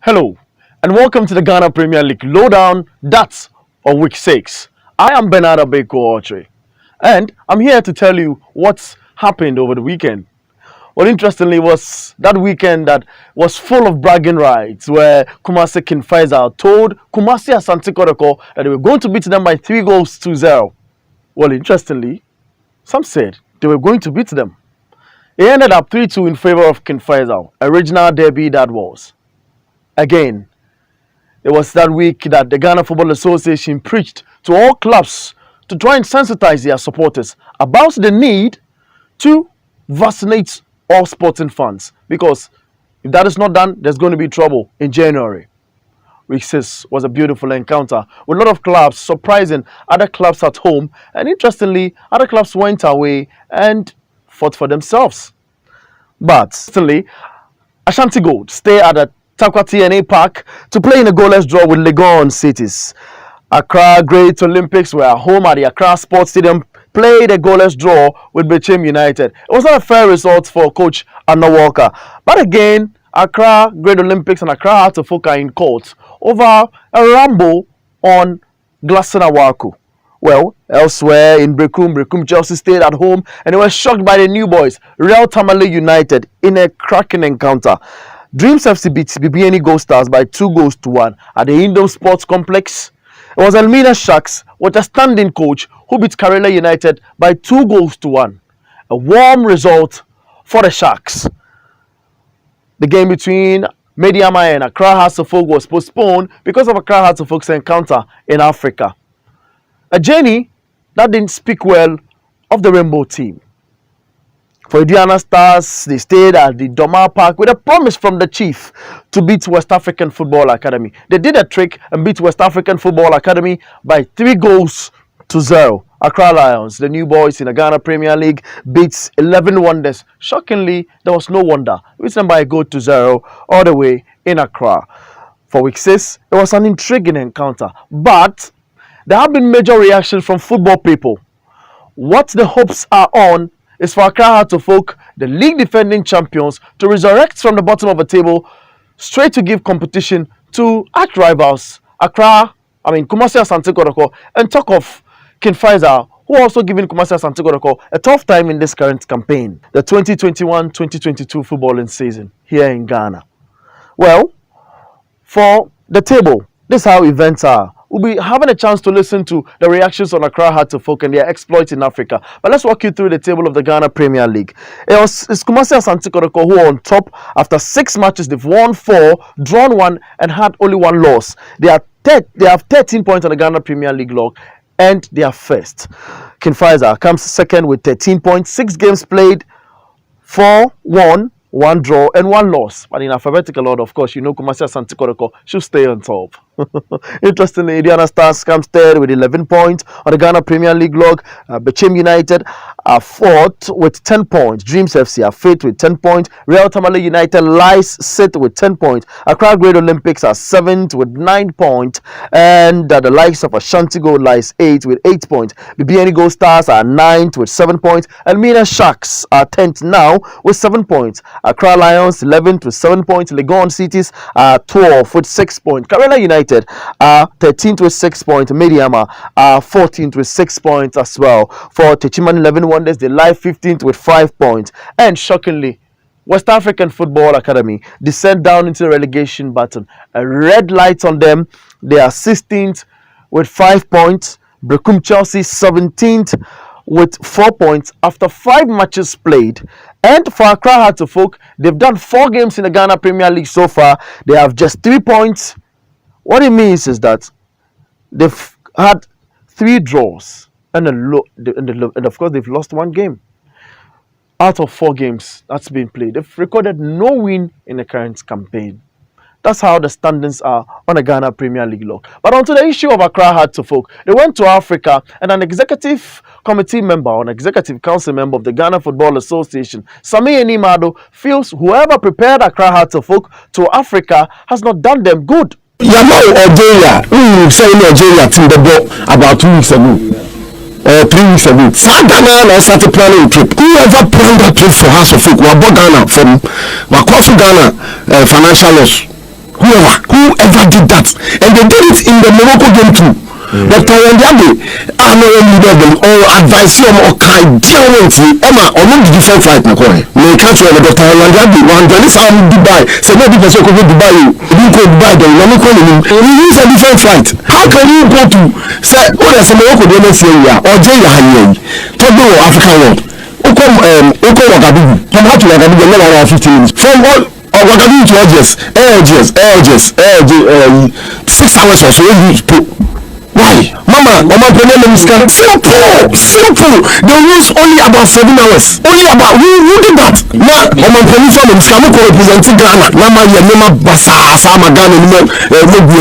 Hello, and welcome to the Ghana Premier League Lowdown. That's of Week 6. I am Abeiku Okyere, and I'm here to tell you what's happened over the weekend. What interestingly was that weekend that was full of bragging rights, where Kumasi King Faisal told Kumasi Asante Kotoko that they were going to beat them by 3-0. Well, interestingly, some said they were going to beat them. It ended up 3-2 in favor of King Faisal, original derby that was. Again, it was that week that the Ghana Football Association preached to all clubs to try and sensitize their supporters about the need to vaccinate all sporting fans, because if that is not done, there's going to be trouble in January. Week 6 was a beautiful encounter with a lot of clubs surprising other clubs at home, and interestingly, other clubs went away and fought for themselves. But certainly, Ashanti Gold stay at the Takwa TNA Park to play in a goalless draw with Legon cities. Accra Great Olympics were at home at the Accra Sports Stadium, played a goalless draw with Bechem United. It was not a fair result for coach Anna Walker. But again, Accra Great Olympics and Accra Hearts of Oak are in court over a rumble on Glasson Awaku. Well, elsewhere in Brekum Chelsea stayed at home and they were shocked by the new boys, Real Tamale United, in a cracking encounter. Dreams FC beat BBNE Gold Stars by 2-1 at the Indom Sports Complex. It was Elmina Sharks with a standing coach who beat Karela United by 2-1. A warm result for the Sharks. The game between Mediama and Accra Hearts of Oak was postponed because of Accra Hearts of Oak's encounter in Africa. A journey that didn't speak well of the Rainbow team. For Indiana Stars, they stayed at the Doma Park with a promise from the chief to beat West African Football Academy. They did a trick and beat West African Football Academy by 3-0. Accra Lions, the new boys in the Ghana Premier League, beats 11 Wonders. Shockingly, there was no wonder. It was them by 0 all the way in Accra. For Week 6, it was an intriguing encounter. But there have been major reactions from football people. What the hopes are on is for Accra Hearts of Oak, the league defending champions, to resurrect from the bottom of the table, straight to give competition to arch rivals Kumasi Asante Kotoko, and talk of King Faisal, who are also giving Kumasi Asante Kotoko a tough time in this current campaign, the 2021-2022 footballing season here in Ghana. Well, for the table, this is how events are. We'll be having a chance to listen to the reactions on Accra Hearts of Oak and their exploits in Africa. But let's walk you through the table of the Ghana Premier League. It's Kumasi Asante Kotoko who are on top after 6 matches. They've won 4, drawn 1, and had only 1 loss. They have 13 points on the Ghana Premier League log, and they are first. King Faisal comes second with 13 points, 6 games played, 4 won, 1 draw, and 1 loss. But in alphabetical order, of course, Kumasi Asante Kotoko should stay on top. Interestingly, Indiana Stars comes third with 11 points on the Ghana Premier League log. Bechem United are fourth with 10 points. Dreams FC are fifth with 10 points. Real Tamale United lies sixth with 10 points. Accra Great Olympics are 7th with 9 points. And the likes of Ashanti Gold lies 8th with 8 points. BBNE Gold Stars are 9th with 7 points. Elmina Sharks are 10th now with 7 points. Accra Lions 11th with 7 points. Legon Cities are 12th with 6 points. Karela United are 13th with 6 points. Mediama are 14th with 6 points as well. For Techiman 11 Wonders, they lie 15th with 5 points. And shockingly, West African Football Academy descend down into the relegation button. A red light on them. They are 16th with 5 points. Brekum Chelsea 17th with 4 points after 5 matches played. And for Accra Hearts of Oak, they've done 4 games in the Ghana Premier League so far. They have just 3 points. What it means is that they've had 3 draws and of course they've lost 1 game out of 4 games that's been played. They've recorded no win in the current campaign. That's how the standings are on the Ghana Premier League log. But onto the issue of Accra Hearts of Oak, they went to Africa, and an executive committee member or an executive council member of the Ghana Football Association, Sami Enimado, feels whoever prepared Accra Hearts of Oak to Africa has not done them good. Yamau Algeria, say Nigeria to the boat about 2 weeks ago. 3 weeks ago. For Ghana, I started planning a trip. Whoever planned that trip for House of Oak, Ghana from Wakofu Ghana financial loss. whoever did that, and they did it in the Morocco game too. Dr. Wandiabe, I know them or advise you or kind Emma or not different flight na koi. Me can't you Dr. Wandiabe one this Dubai. Say no people so go Dubai. You go Dubai then you call him. You use a different flight. How can you go to say oh there's a Morocco dey next year or Jay Haye. Togo African world. Uko Wagadugu. From how to Wagadugu around 15 minutes. From all Wagadugu to LGS 6 hours or so. Why? Mama, simple. They use only about 7 hours. Only about who did that? Ma, Mama Penny representing Ghana. Mama, Basa, Sama Ghana,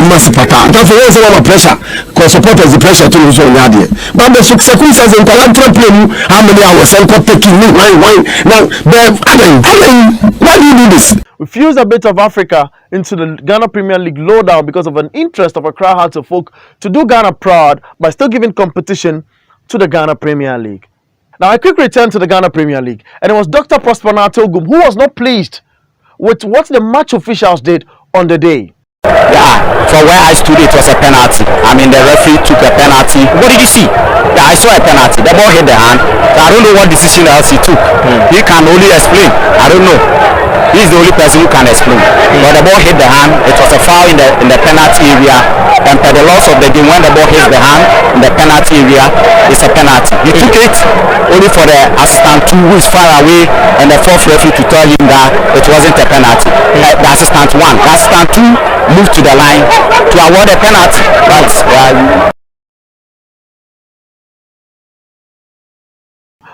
Masipata. That's why there's a lot of pressure. Because supporters the pressure to lose on Yadia. But the circumstances in Palantra play how many hours and taking why? Now, why do you do this? We fused a bit of Africa into the Ghana Premier League Lowdown because of an interest of Accra Hearts of Oak to do Ghana proud by still giving competition to the Ghana Premier League. Now, a quick return to the Ghana Premier League, and it was Dr. Prosper Natogum who was not pleased with what the match officials did on the day. Yeah, from where I stood, it was a penalty. I mean, the referee took a penalty. What did you see? Yeah, I saw a penalty. The ball hit the hand. So I don't know what decision else he took. He can only explain. I don't know. He's the only person who can explain. But the ball hit the hand. It was a foul in the penalty area. And for the loss of the game, when the ball hits the hand in the penalty area, it's a penalty. He took it only for the assistant who is far away, and the fourth referee to tell him that it wasn't a penalty. The assistant one. The assistant two moved to the line to award a penalty.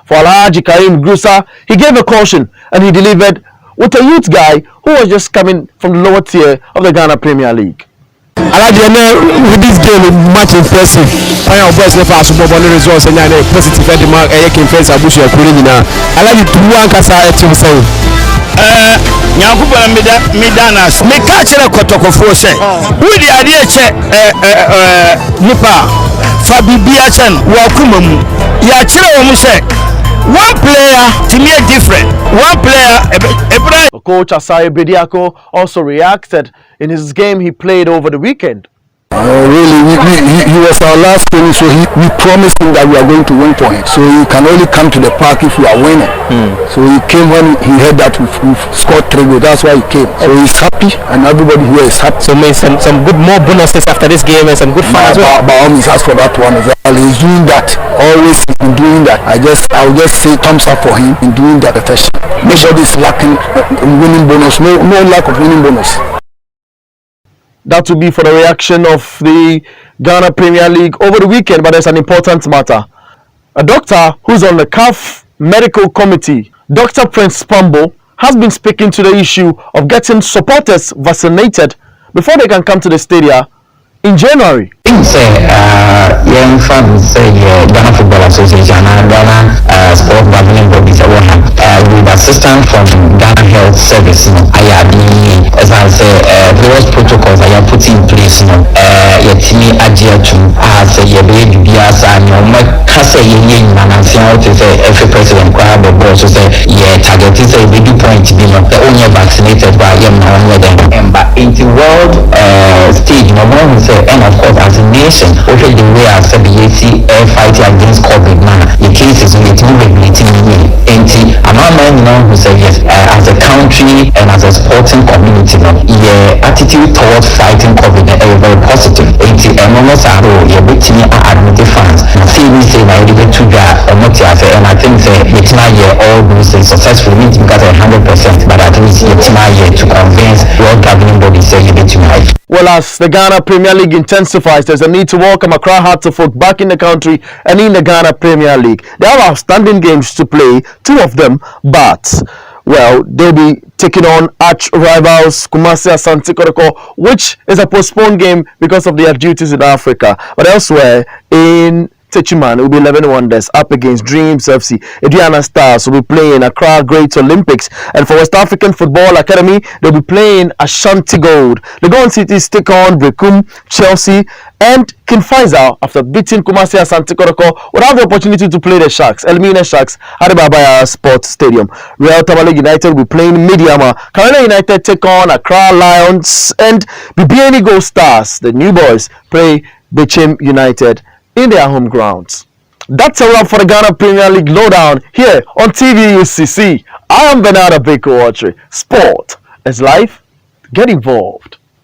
For Alhaji Karim Grusa, he gave a caution and he delivered with a youth guy who was just coming from the lower tier of the Ghana Premier League. Alhaji, with this game, much impressive. I am boys never asked about the results and a positive edema. I can face a bush of Kurina. Alhaji, to one Kasa at himself. Nyakuba Midanas, me catch a kotoko force. Who the idea check Nipa Fabibia Chen, Wakumum, Yachira Muse. One player to me different. One player. Coach Asai Bediako also reacted in his game he played over the weekend. Really, he was our last game, so we promised him that we are going to win for him. So he can only come to the park if we are winning. So he came when he heard that we've scored 3 goals. That's why he came. So he's happy, and everybody here is happy. So maybe some good more bonuses after this game and some good fun as well. By all means, ask for that one as well. He's doing that. Always he's been doing that. I'll just say thumbs up for him in doing that profession. Nobody's lacking winning bonus. No lack of winning bonus. That will be for the reaction of the Ghana Premier League over the weekend, but there's an important matter. A doctor who's on the CAF medical committee, Dr. Prince Pambo, has been speaking to the issue of getting supporters vaccinated before they can come to the stadium in January. Young fans say Ghana Football Association and Ghana Sport Governing Body with assistance from Ghana Health Service, as I say, various protocols I have put in place. Yetimi adhere to as a baby bias and Kasa Yin and say every president crab or boss say target is a big point be the only vaccinated by them and but in the world stage one say and of course as a nation okay the way I said the ACA fighting against COVID now the cases with new regulating and our men who say yes as a country and as a sporting community attitude towards fighting COVID is very positive. And almost admit fans. See we say I did to that and I think it's not yet all those successfully meet because 100%, but at least it's not yet to convince your governing body say you need to make. Well, as the Ghana Premier League intensifies, there's a need to welcome Accra Hearts of Oak back in the country and in the Ghana Premier League. They have outstanding games to play, 2 of them, but well, they'll be taking on arch rivals Kumasi Asante Kotoko, which is a postponed game because of their duties in Africa. But elsewhere, in Techiman will be 11 Wonders up against Dreams FC. Adriana Stars will be playing Accra Great Olympics. And for West African Football Academy, they'll be playing Ashanti Gold. The Legon Cities take on Brekum, Chelsea, and King Faisal, after beating Kumasi Asante Kotoko, would have the opportunity to play the Sharks, Elimina Sharks, at the Babaya Sports Stadium. Real Tamale United will be playing Midiama. Carolina United take on Accra Lions, and Bibiani Gold Stars, the new boys, play Bechem United in their home grounds. That's a wrap for the Ghana Premier League Lowdown here on TV UCC. I am Abeiku Okyere. Sport is life. Get involved.